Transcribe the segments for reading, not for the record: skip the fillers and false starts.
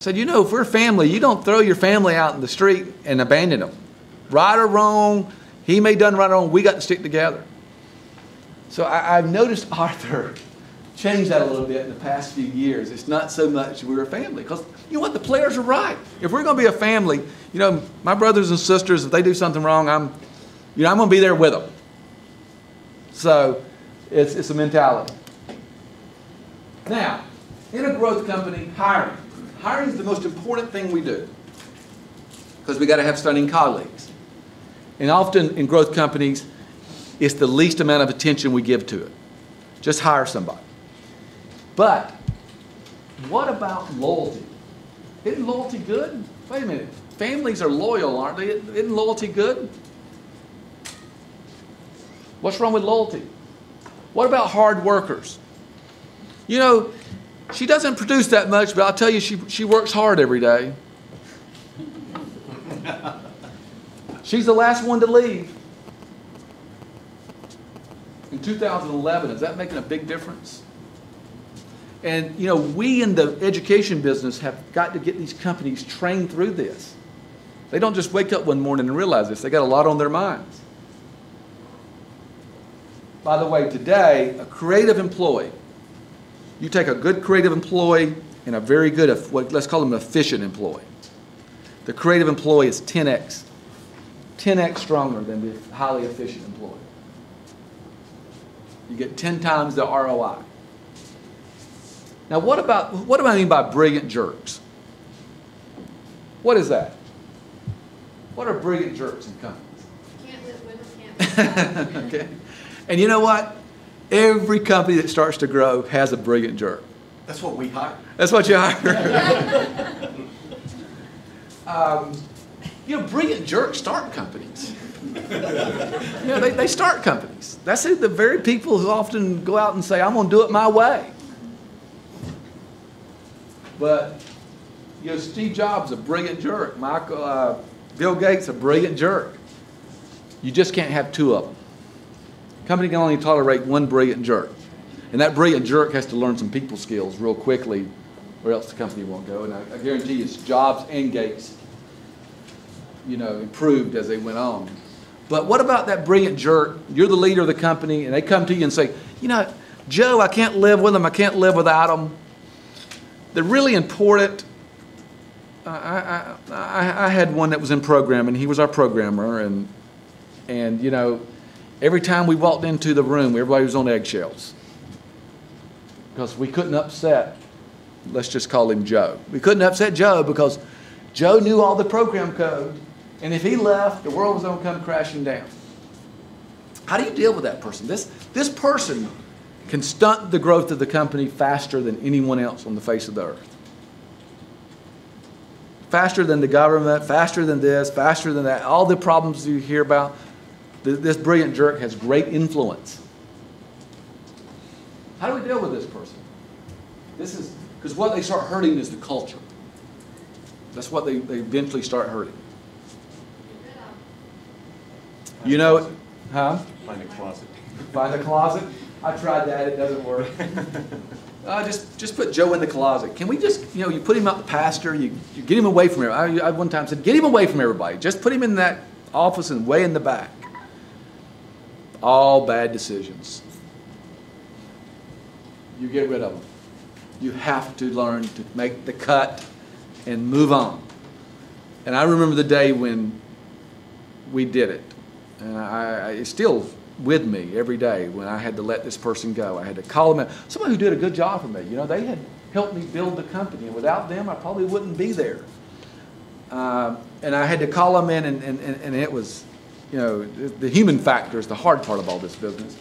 Said, you know, if we're a family, you don't throw your family out in the street and abandon them. Right or wrong, he may have done right or wrong, we got to stick together. So I've noticed Arthur change that a little bit in the past few years. It's not so much we're a family. Because you know what, the players are right. If we're going to be a family, you know, my brothers and sisters, if they do something wrong, I'm going to be there with them. So it's a mentality. Now, in a growth company, hiring. Hiring is the most important thing we do. Because we got to have stunning colleagues. And often in growth companies, it's the least amount of attention we give to it. Just hire somebody. But what about loyalty? Isn't loyalty good? Wait a minute. Families are loyal, aren't they? Isn't loyalty good? What's wrong with loyalty? What about hard workers? You know, she doesn't produce that much, but I'll tell you, she works hard every day. She's the last one to leave. In 2011, is that making a big difference? And, you know, we in the education business have got to get these companies trained through this. They don't just wake up one morning and realize this. They got a lot on their minds. By the way, today, a creative employee, you take a good creative employee and a very good, let's call them an efficient employee. The creative employee is 10x stronger than the highly efficient employee. You get 10 times the ROI. Now, what do I mean by brilliant jerks? What is that? What are brilliant jerks in companies? Can't live with them, can't Okay. And you know what? Every company that starts to grow has a brilliant jerk. That's what we hire. That's what you hire. You know, brilliant jerks start companies. You know, they start companies. That's the very people who often go out and say, I'm going to do it my way. But, you know, Steve Jobs, a brilliant jerk. Bill Gates, a brilliant jerk. You just can't have two of them. A company can only tolerate one brilliant jerk. And that brilliant jerk has to learn some people skills real quickly, or else the company won't go. And I guarantee you, it's Jobs and Gates, you know, improved as they went on. But what about that brilliant jerk? You're the leader of the company, and they come to you and say, you know, Joe, I can't live with them. I can't live without them. They're really important. I had one that was in programming. He was our programmer, and you know, every time we walked into the room, everybody was on eggshells because we couldn't upset, let's just call him Joe. We couldn't upset Joe because Joe knew all the program code, and if he left, the world was going to come crashing down. How do you deal with that person? This person can stunt the growth of the company faster than anyone else on the face of the earth. Faster than the government, faster than this, faster than that. All the problems you hear about, this brilliant jerk has great influence. How do we deal with this person? This is because what they start hurting is the culture. That's what they eventually start hurting. You know, huh? Find a closet. Find a closet? I tried that, it doesn't work. Just put Joe in the closet. Can we just, you know, you put him out the pasture, you get him away from everybody. I one time said, get him away from everybody. Just put him in that office and way in the back. All bad decisions. You get rid of them. You have to learn to make the cut and move on. And I remember the day when we did it. And it's still with me every day when I had to let this person go. I had to call them in. Somebody who did a good job for me. You know, they had helped me build the company. And without them, I probably wouldn't be there. And I had to call them in, and it was, you know, the human factor is the hard part of all this business.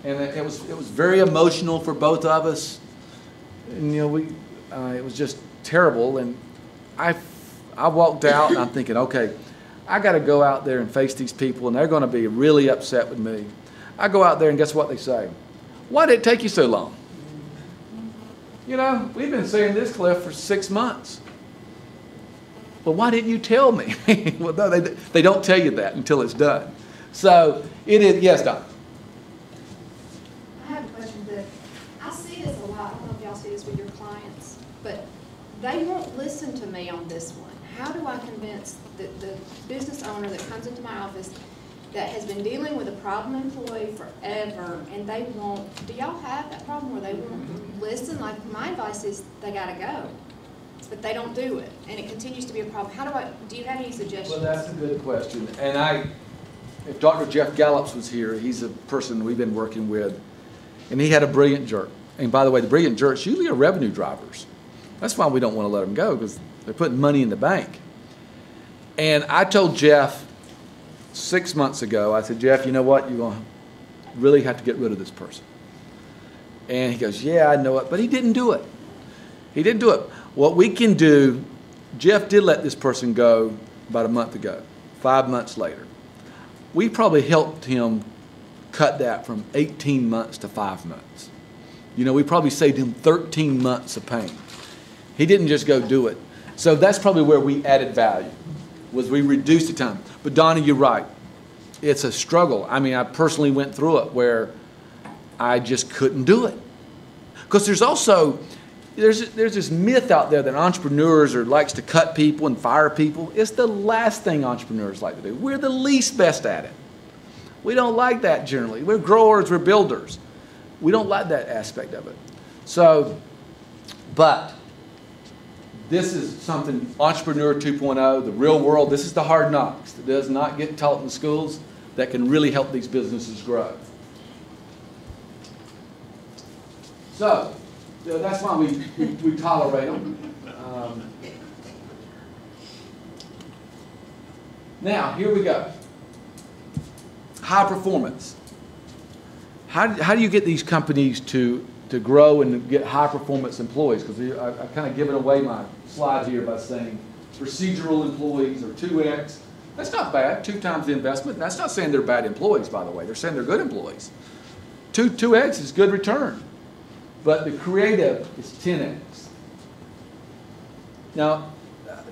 And it was very emotional for both of us. And, you know, it was just terrible. And I walked out, and I'm thinking, okay, I got to go out there and face these people, and they're going to be really upset with me. I go out there, and guess what they say? Why did it take you so long? You know, we've been saying this, Cliff, for 6 months. Well, why didn't you tell me? Well, no, they don't tell you that until it's done. So it is, yes, Don. I have a question that I see this a lot. I don't know if y'all see this with your clients, but they won't listen to me on this one. How do I convince the business owner that comes into my office that has been dealing with a problem employee forever, and they won't, do y'all have that problem where they won't listen? Like, my advice is they gotta go, but they don't do it, and it continues to be a problem. Do you have any suggestions? Well, that's a good question. And if Dr. Jeff Gallops was here, he's a person we've been working with, and he had a brilliant jerk. And by the way, the brilliant jerks usually are revenue drivers. That's why we don't want to let them go, because they're putting money in the bank. And I told Jeff 6 months ago, I said, Jeff, you know what? You're going to really have to get rid of this person. And he goes, yeah, I know it. But he didn't do it. He didn't do it. What we can do, Jeff did let this person go about a month ago, 5 months later. We probably helped him cut that from 18 months to 5 months. You know, we probably saved him 13 months of pain. He didn't just go do it. So that's probably where we added value, was we reduced the time. But Donnie, you're right. It's a struggle. I mean, I personally went through it where I just couldn't do it. Because there's also, there's this myth out there that entrepreneurs likes to cut people and fire people. It's the last thing entrepreneurs like to do. We're the least best at it. We don't like that generally. We're growers, we're builders. We don't like that aspect of it. So, but this is something, Entrepreneur 2.0, the real world, this is the hard knocks that does not get taught in schools that can really help these businesses grow. So, that's why we tolerate them. Now, here we go. High performance. How do you get these companies to grow and get high performance employees? Because I've kind of given away my slides here by saying procedural employees or 2X. That's not bad, 2 times the investment. That's not saying they're bad employees, by the way. They're saying they're good employees. 2X is good return. But the creative is 10X. Now,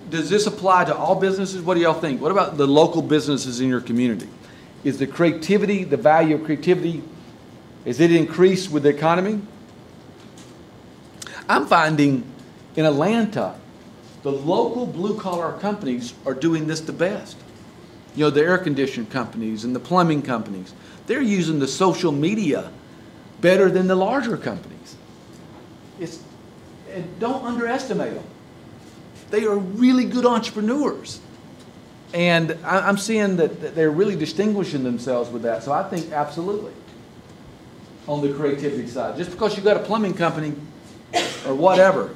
does this apply to all businesses? What do y'all think? What about the local businesses in your community? Is the creativity, the value of creativity, is it increased with the economy? I'm finding in Atlanta, the local blue-collar companies are doing this the best. You know, the air conditioning companies and the plumbing companies, they're using the social media better than the larger companies. And don't underestimate them. They are really good entrepreneurs. And I'm seeing that they're really distinguishing themselves with that. So I think absolutely on the creativity side. Just because you've got a plumbing company or whatever,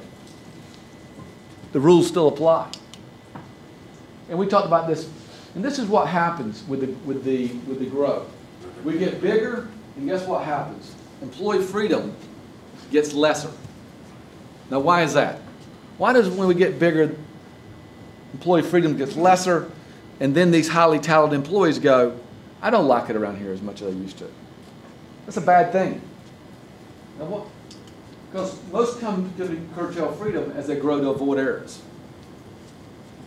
the rules still apply. And we talked about this, and this is what happens with the growth. We get bigger, and guess what happens? Employee freedom gets lesser. Now, why is that? Why does when we get bigger, employee freedom gets lesser, and then these highly talented employees go, I don't like it around here as much as I used to. That's a bad thing. Now what? Because most companies curtail freedom as they grow to avoid errors.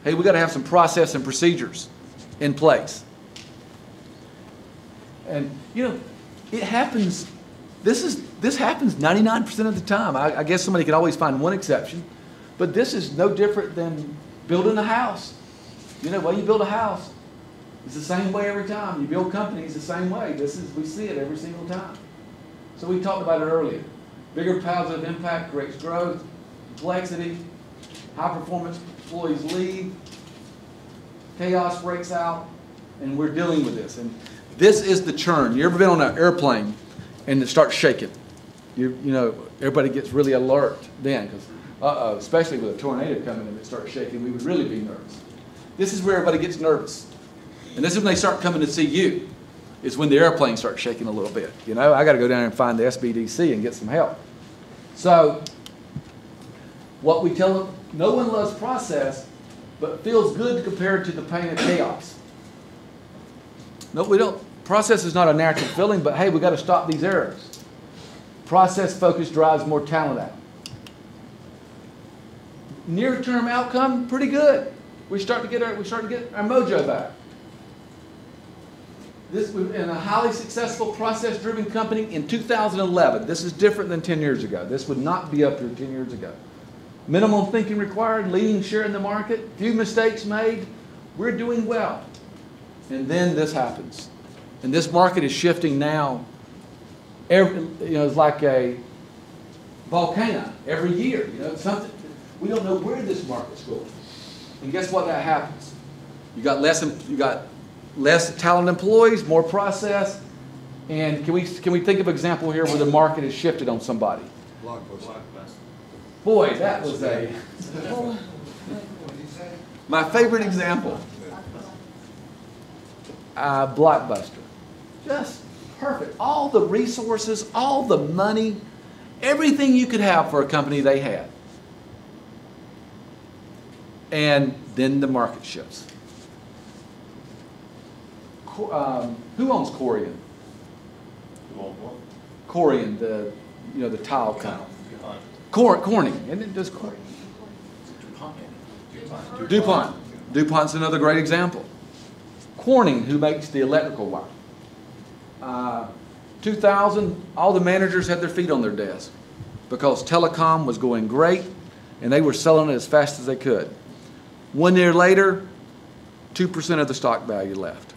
Hey, we got to have some process and procedures in place. And you know, it happens. This happens 99% of the time. I guess somebody could always find one exception, but this is no different than building a house. You know, you build a house, it's the same way every time. You build companies the same way. We see it every single time. So we talked about it earlier. Bigger positive impact creates growth, complexity, high performance employees leave, chaos breaks out, and we're dealing with this. And this is the churn. You ever been on an airplane and it starts shaking? You know, everybody gets really alert then, because especially with a tornado coming and it starts shaking, we would really be nervous. This is where everybody gets nervous. And this is when they start coming to see you, is when the airplane starts shaking a little bit. You know, I got to go down there and find the SBDC and get some help. So what we tell them, no one loves process, but feels good compared to the pain of chaos. No, we don't. Process is not a natural feeling, but hey, we got to stop these errors. Process focus drives more talent out. Near-term outcome, pretty good. We start to get our mojo back. This in a highly successful process-driven company in 2011. This is different than 10 years ago. This would not be up here 10 years ago. minimum thinking required, leading share in the market, few mistakes made. We're doing well. And then this happens. And this market is shifting now. It's like a volcano every year. Something we don't know where this market's going. And guess what? That happens. You got less talented employees, more process. And can we think of an example here where the market has shifted on somebody? Blockbuster. Boy, that was my favorite example. Blockbuster. Just perfect. All the resources, all the money, everything you could have for a company they had. And then the market shifts. Who owns Corian? Corian, the tile company. Corning, isn't it just Corning? DuPont. DuPont's another great example. Corning, who makes the electrical wire. 2000, all the managers had their feet on their desk because telecom was going great and they were selling it as fast as they could. 1 year later, 2% of the stock value left.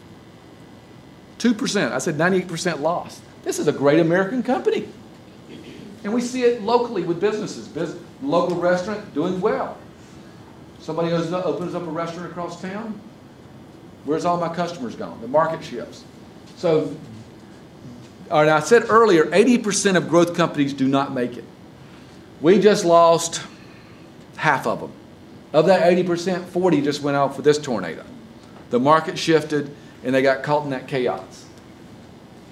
2%. I said 98% lost. This is a great American company. And we see it locally with businesses. Local restaurant doing well. Somebody opens up a restaurant across town. Where's all my customers gone? The market shifts. So, all right, I said earlier, 80% of growth companies do not make it. We just lost half of them. Of that 80%, 40 just went off with this tornado. The market shifted, and they got caught in that chaos.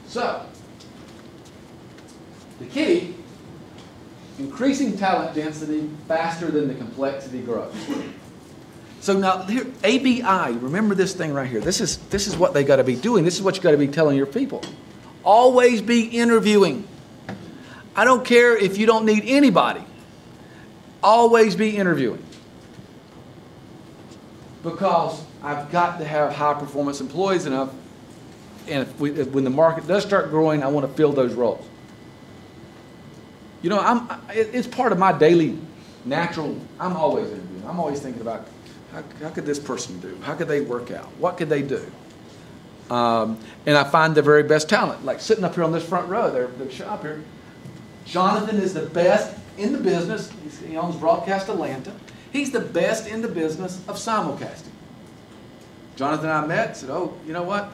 So, the key, increasing talent density faster than the complexity grows. So now here, ABI, remember this thing right here. This is what they got to be doing. This is what you got to be telling your people. Always be interviewing. I don't care if you don't need anybody. Always be interviewing. Because I've got to have high performance employees enough, and when the market does start growing, I want to fill those roles. It's part of my daily natural, I'm always interviewing. I'm always thinking about how could this person do? How could they work out? What could they do? And I find the very best talent. Like sitting up here on this front row, they're shop here. Jonathan is the best in the business. He owns Broadcast Atlanta. He's the best in the business of simulcasting. Jonathan and I met, said, oh, you know what?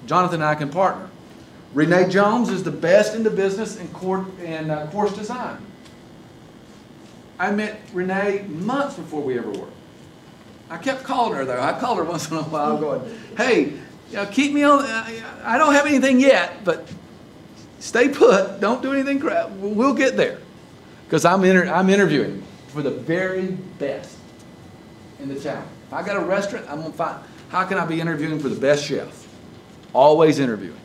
Jonathan and I can partner. Renee Jones is the best in the business in course design. I met Renee months before we ever worked. I kept calling her though. I called her once in a while going, hey, keep me on, I don't have anything yet, but stay put, don't do anything crap, we'll get there. Because I'm interviewing for the very best in the town. If I got a restaurant, I'm going to find, how can I be interviewing for the best chef? Always interviewing.